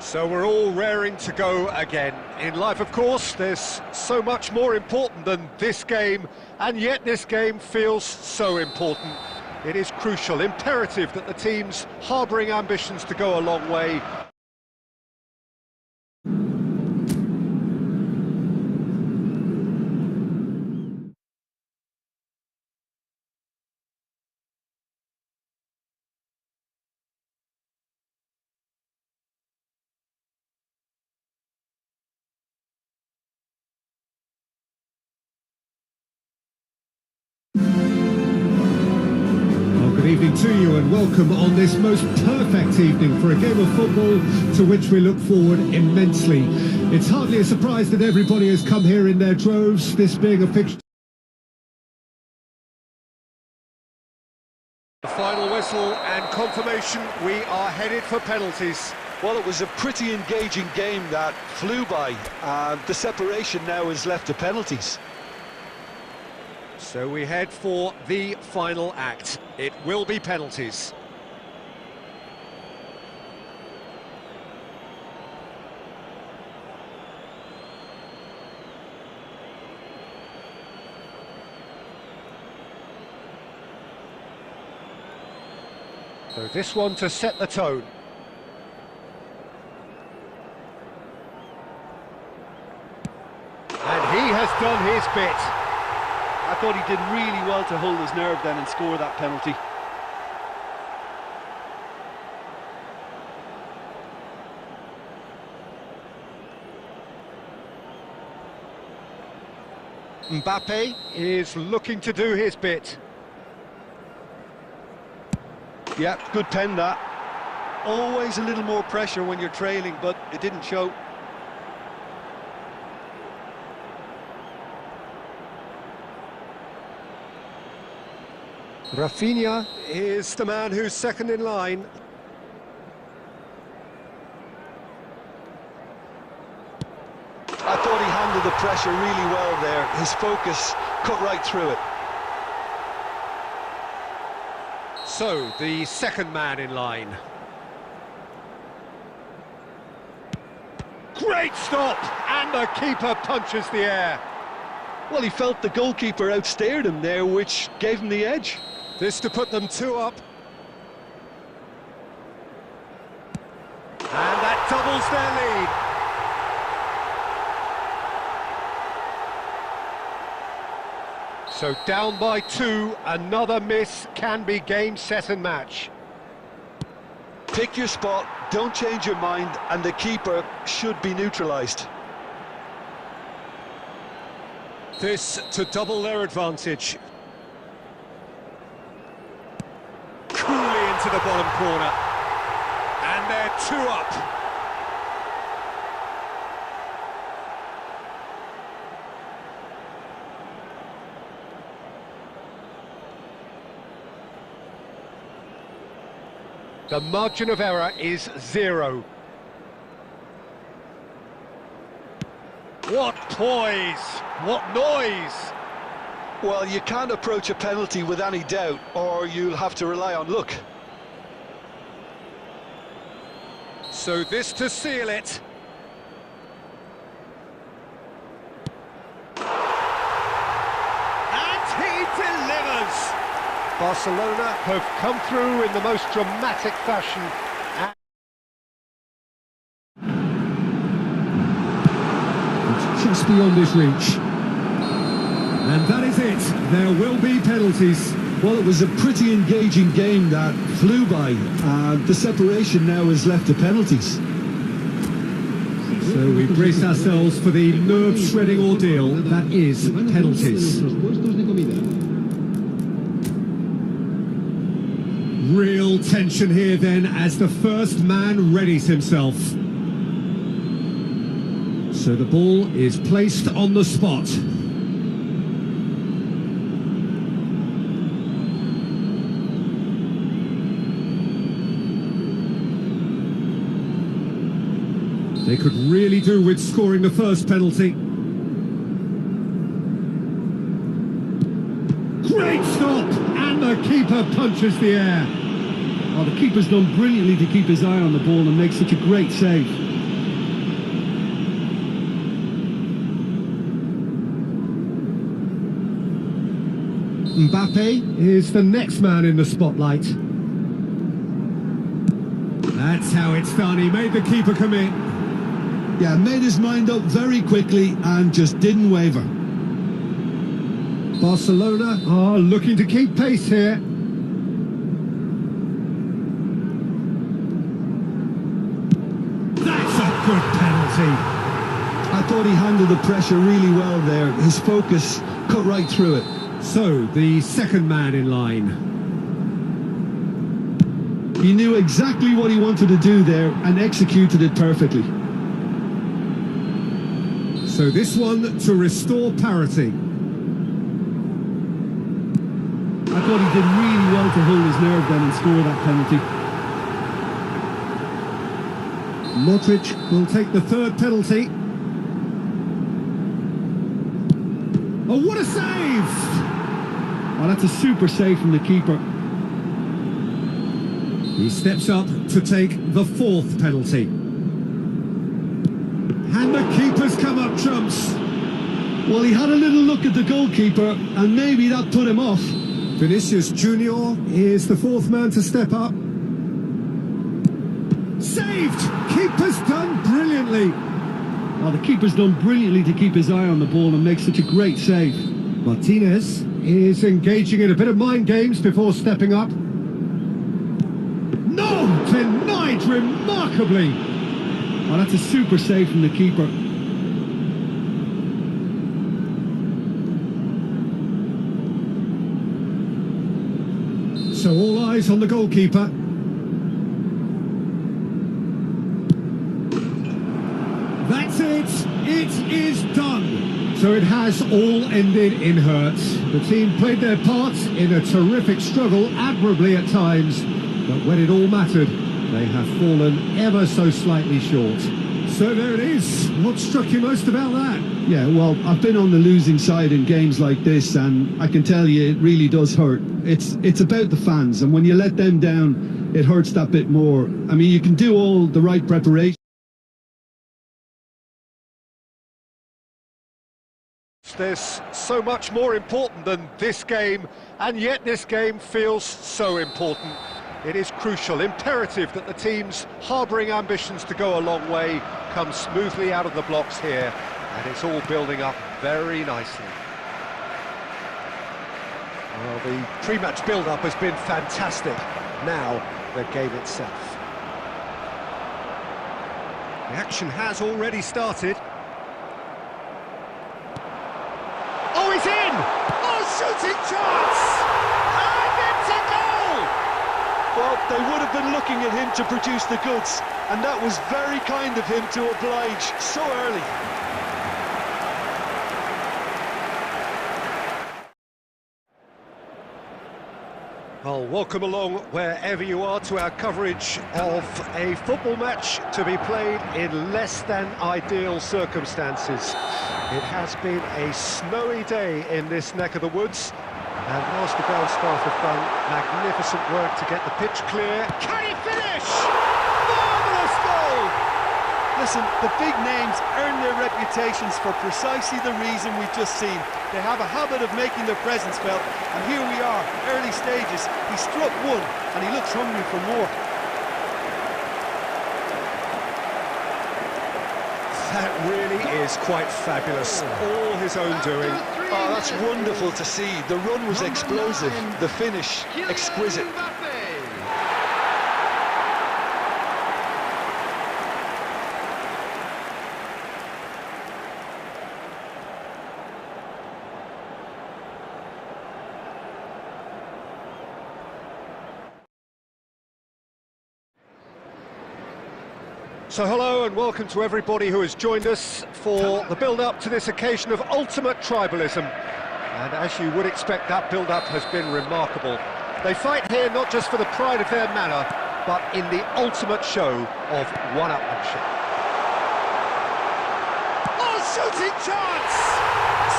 So we're all raring to go again. In life, of course, there's so much more important than this game, and yet this game feels so important. It is crucial, imperative that the teams harbouring ambitions to go a long way Good evening to you and welcome on this most perfect evening for a game of football to which we look forward immensely. It's hardly a surprise that everybody has come here in their droves, this being a fixture. The final whistle and confirmation, we are headed for penalties. Well, it was a pretty engaging game that flew by. The separation now is left to penalties. So we head for the final act. It will be penalties. So this one to set the tone. And he has done his bit. I thought he did really well to hold his nerve then and score that penalty. Mbappe is looking to do his bit. Yeah, good pen that. Always a little more pressure when you're trailing, but it didn't show. Rafinha is the man who's second in line. I thought he handled the pressure really well there. His focus cut right through it. So, the second man in line. Great stop! And the keeper punches the air. Well, he felt the goalkeeper outstared him there, which gave him the edge. This to put them 2 up. And that doubles their lead. So down by 2, another miss can be game, set and match. Pick your spot, don't change your mind, and the keeper should be neutralised. This to double their advantage. Coolly into the bottom corner. And they're 2 up. The margin of error is 0. What poise! What noise! Well, you can't approach a penalty with any doubt, or you'll have to rely on luck. So this to seal it. And he delivers! Barcelona have come through in the most dramatic fashion. It's just beyond his reach. And that is it. There will be penalties. Well, it was a pretty engaging game that flew by. The separation now is left to penalties. So we brace ourselves for the nerve-shredding ordeal that is penalties. Real tension here then as the first man readies himself. So the ball is placed on the spot. They could really do with scoring the first penalty. Great stop! And the keeper punches the air. Oh, the keeper's done brilliantly to keep his eye on the ball and make such a great save. Mbappe is the next man in the spotlight. That's how it's done. He made the keeper commit. Yeah, made his mind up very quickly and just didn't waver. Barcelona are looking to keep pace here. That's a good penalty. I thought he handled the pressure really well there. His focus cut right through it. So, the second man in line. He knew exactly what he wanted to do there and executed it perfectly. So this one to restore parity. I thought he did really well to hold his nerve then and score that penalty. Modric will take the third penalty. Oh, what a save! Oh, that's a super save from the keeper. He steps up to take the fourth penalty. And the keeper's come up trumps. Well, he had a little look at the goalkeeper and maybe that put him off. Vinicius Junior is the fourth man to step up. Saved! Keeper's done brilliantly. Well, the keeper's done brilliantly to keep his eye on the ball and make such a great save. Martinez is engaging in a bit of mind games before stepping up. No! Denied remarkably. Oh, that's a super save from the keeper. So all eyes on the goalkeeper. That's it! It is done! So it has all ended in hurt. The team played their part in a terrific struggle, admirably at times, but when it all mattered, they have fallen ever so slightly short. So there it is. What struck you most about that? Yeah, well, I've been on the losing side in games like this, and I can tell you it really does hurt. It's about the fans, and when you let them down, it hurts that bit more. I mean, you can do all the right preparation. There's so much more important than this game, and yet this game feels so important. It is crucial, imperative that the teams harbouring ambitions to go a long way come smoothly out of the blocks here, and it's all building up very nicely. Well, the pre-match build-up has been fantastic. Now, the game itself. The action has already started. Oh, he's in! Oh, shooting chance! And it's a goal! Well, they would have been looking at him to produce the goods, and that was very kind of him to oblige so early. Well, welcome along wherever you are to our coverage of a football match to be played in less than ideal circumstances. It has been a snowy day in this neck of the woods, and whilst the ground staff have done magnificent work to get the pitch clear, can he finish? Marvellous goal! Listen, the big names earn their reputations for precisely the reason we've just seen. They have a habit of making their presence felt, and here we are, early stages. He struck one, and he looks hungry for more. That really is quite fabulous, all his own doing. Oh, that's wonderful to see. The run was explosive, the finish exquisite. So hello and welcome to everybody who has joined us for the build-up to this occasion of ultimate tribalism. And as you would expect, that build-up has been remarkable. They fight here not just for the pride of their manor, but in the ultimate show of one-upmanship. Oh, shooting chance!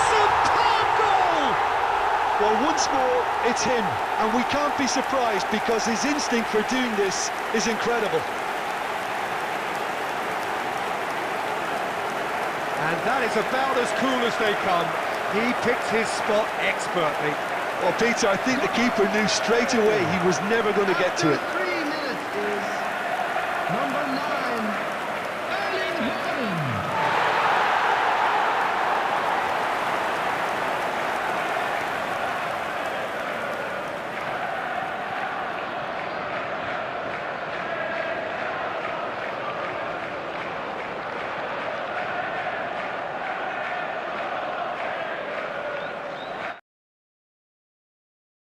Superb goal! Well, once more, it's him, and we can't be surprised because his instinct for doing this is incredible. And that is about as cool as they come. He picked his spot expertly. Well, Peter, I think the keeper knew straight away he was never going to get to it. 3 minutes is number 9, Erling Haaland.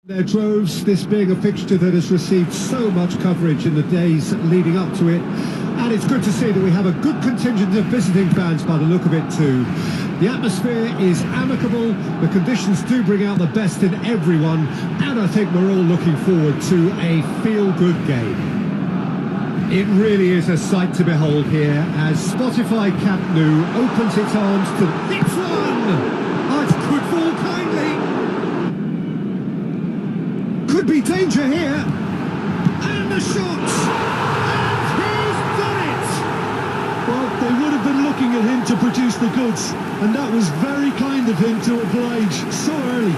Their droves, this being a fixture that has received so much coverage in the days leading up to it, and it's good to see that we have a good contingent of visiting fans by the look of it too. The atmosphere is amicable, the conditions do bring out the best in everyone, and I think we're all looking forward to a feel-good game. It really is a sight to behold here as Spotify Camp Nou opens its arms to this one! Oh, it's good fall kindly! Could be danger here, and the shot, and he's done it! Well, they would have been looking at him to produce the goods, and that was very kind of him to oblige so early.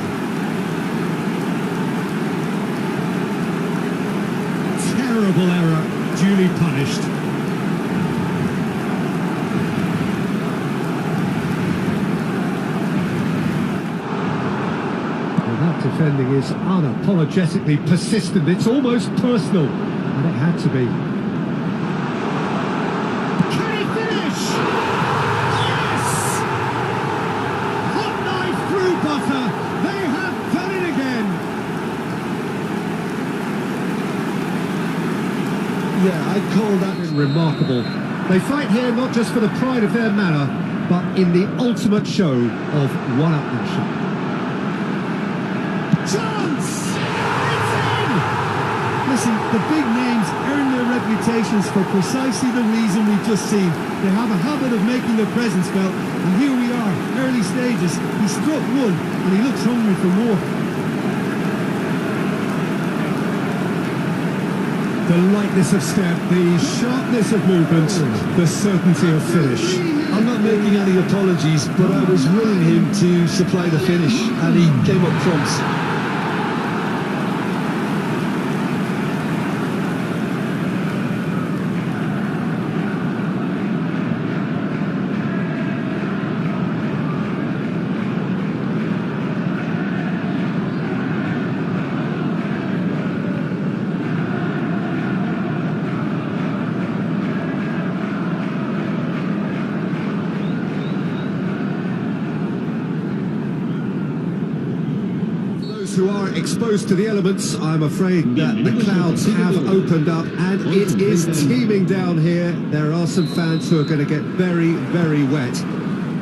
Terrible error, duly punished. That defending is unapologetically persistent. It's almost personal, and it had to be. Can he finish? Yes! Hot knife through butter. They have done it again. Yeah, I'd call that remarkable. They fight here not just for the pride of their manor, but in the ultimate show of one-upmanship. Chance! It's in! Listen, the big names earn their reputations for precisely the reason we've just seen. They have a habit of making their presence felt, and here we are, early stages. He struck one, and he looks hungry for more. The lightness of step, the sharpness of movement, the certainty of finish. I'm not making any apologies, but I was willing him to supply the finish, and he came up trumps. Who are exposed to the elements, I'm afraid that the clouds have opened up and it is teeming down here. There are some fans who are going to get very, very wet.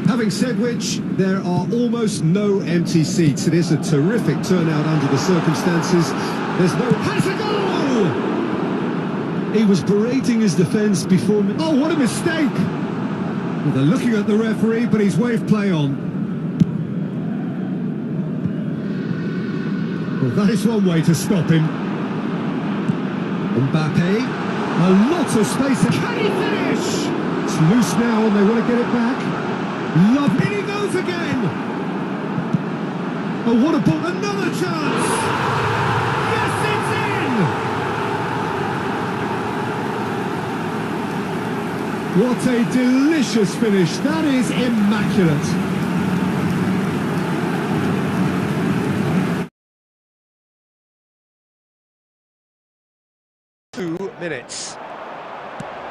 Having said which, there are almost no empty seats. It is a terrific turnout under the circumstances. There's no... Has a goal! He was berating his defence before... Oh, what a mistake! Well, they're looking at the referee, but he's waved play on. Well, that is one way to stop him. Mbappe, a lot of space. Can he finish? It's loose now and they want to get it back. Love, in he goes again. Oh, what a ball, another chance. Yes, it's in. What a delicious finish. That is immaculate. 2 minutes.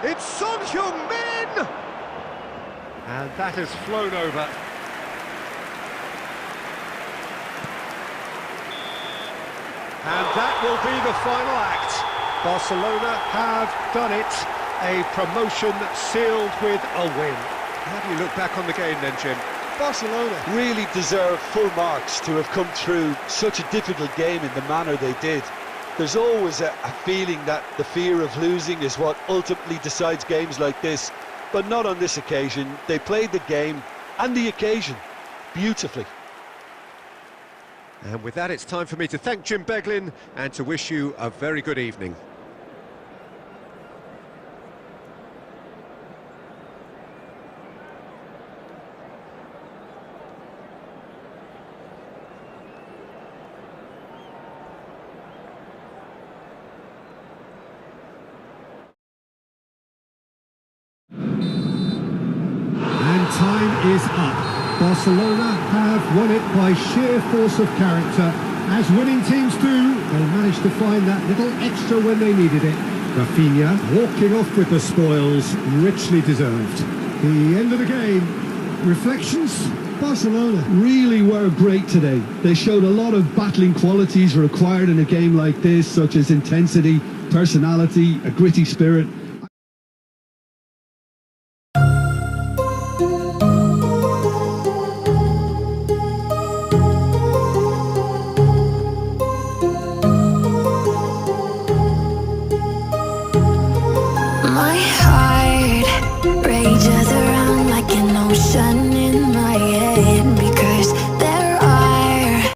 It's Son Heung-min! And that has flown over. And that will be the final act. Barcelona have done it. A promotion sealed with a win. How do you look back on the game then, Jim? Barcelona really deserve full marks to have come through such a difficult game in the manner they did. There's always a feeling that the fear of losing is what ultimately decides games like this, but not on this occasion. They played the game and the occasion beautifully. And with that, it's time for me to thank Jim Beglin and to wish you a very good evening. time is up. Barcelona have won it by sheer force of character. As winning teams do, they managed to find that little extra when they needed it. Rafinha walking off with the spoils, richly deserved. The end of the game. Reflections? Barcelona really were great today. They showed a lot of battling qualities required in a game like this, such as intensity, personality, a gritty spirit.